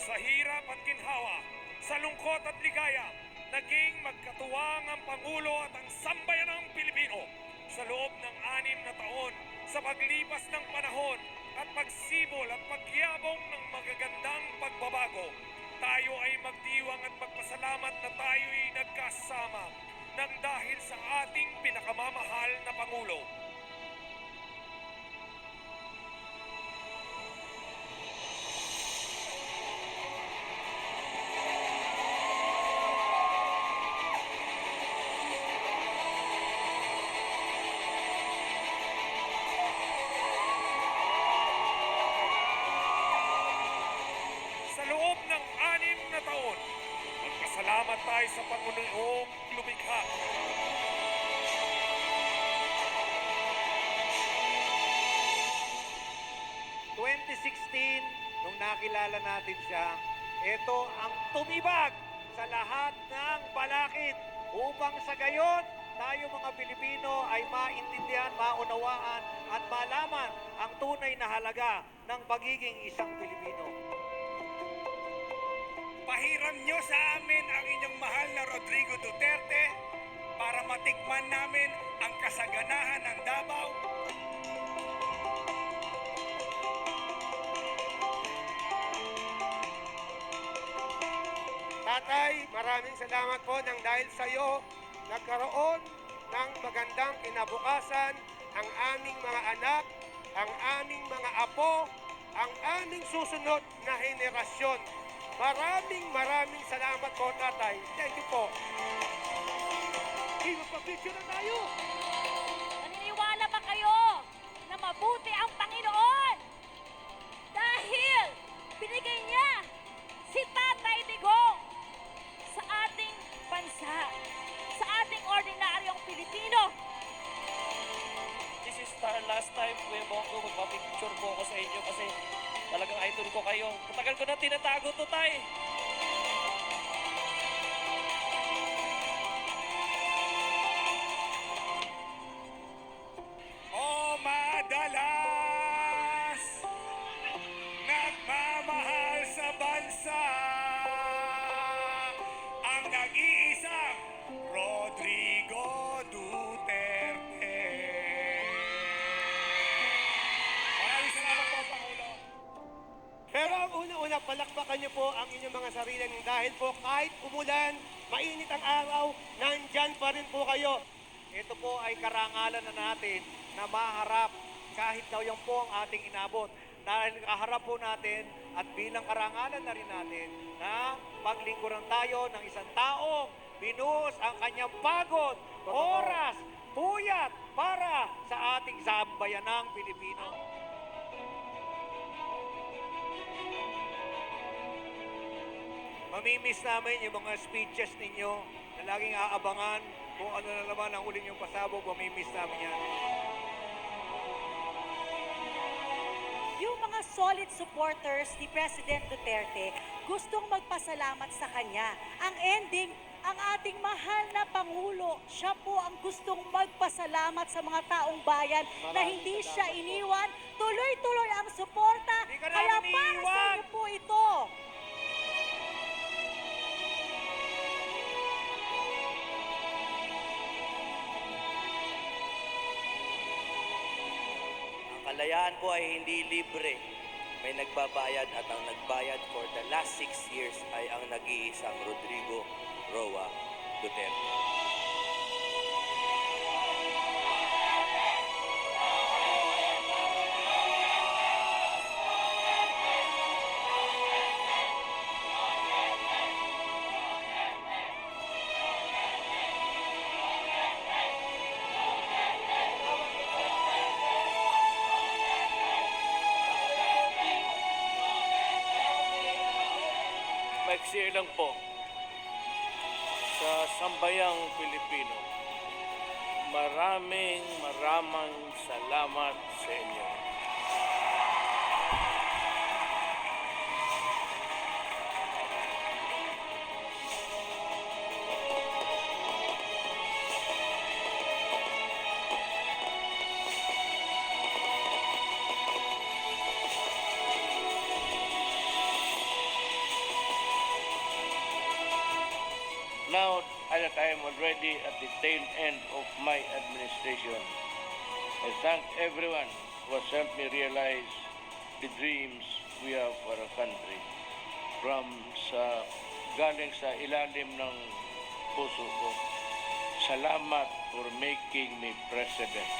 Sa hirap at ginhawa, sa lungkot at ligaya, naging magkatuwang ang Pangulo at ang sambayanang Pilipino. Sa loob ng 6 na taon, sa paglipas ng panahon at pagsibol at pagyabong ng magagandang pagbabago, tayo ay magdiwang at magpasalamat na tayo'y nagkasama nang dahil sa ating pinakamamahal na Pangulo. Sa loob ng 6 na taon, magpasalamat tayo sa Panginoong lumikha. Nung nakilala natin siya, ito ang tumibag sa lahat ng balakid upang sa gayon tayo mga Pilipino ay maintindihan, maunawaan at malaman ang tunay na halaga ng pagiging isang Pilipino. Pahiram nyo sa amin ang inyong mahal na Rodrigo Duterte para matikman namin ang kasaganahan ng Davao. Tatay, maraming salamat po nang dahil sa iyo nagkaroon ng magandang kinabukasan ang aming mga anak, ang aming mga apo, ang aming susunod na henerasyon. Maraming salamat po, Tatay. Thank you po. Magpapicture na tayo! Naniniwala ba kayo na mabuti ang Panginoon? Dahil binigay niya si Tatay Digong sa ating bansa, sa ating ordinaryong Pilipino. This is our last time, Kuya Bongo. Magpapicture po ako sa inyo kasi talagang idol ko kayo. Matagal ko na tinatago to, Tay. O madalas nagmamahal sa bansa ang nag-iisang Rodrigo Duterte. Maraming salamat po, Pangulo. Pero ang una-una, palakpakan niyo po ang inyong mga sarili dahil po kahit umulan, mainit ang araw, nandyan pa rin po kayo. Ito po ay karangalan na natin na maharap kahit daw yan po ang ating inabot. Dahil kaharap po natin at bilang karangalan na rin natin na paglingkuran tayo ng isang taong binuhos ang kanyang pagod, oras, puyat para sa ating sambayanang Pilipino. Mamimiss namin yung mga speeches ninyo na laging aabangan kung ano na naman ang uling yung pasabog. Mamimiss namin yan. Yung mga solid supporters ni President Duterte gustong magpasalamat sa kanya. Ang ending, ang ating mahal na Pangulo, siya po ang gustong magpasalamat sa mga taong bayan na hindi siya iniwan. Tuloy-tuloy ang suporta. Hindi ka Kaya namin para sa iniwan. inyo po ito. Ang kalayaan po ay hindi libre. May nagbabayad at ang nagbayad for the last 6 years ay ang nag-iisang Rodrigo Roa Duterte. Maiksi lang po sa sambayang Pilipino. Maraming salamat sa inyo. now that I am already at the tail end of my administration, I thank everyone who has helped me realize the dreams we have for our country. Galing sa ilalim ng puso ko, salamat for making me president.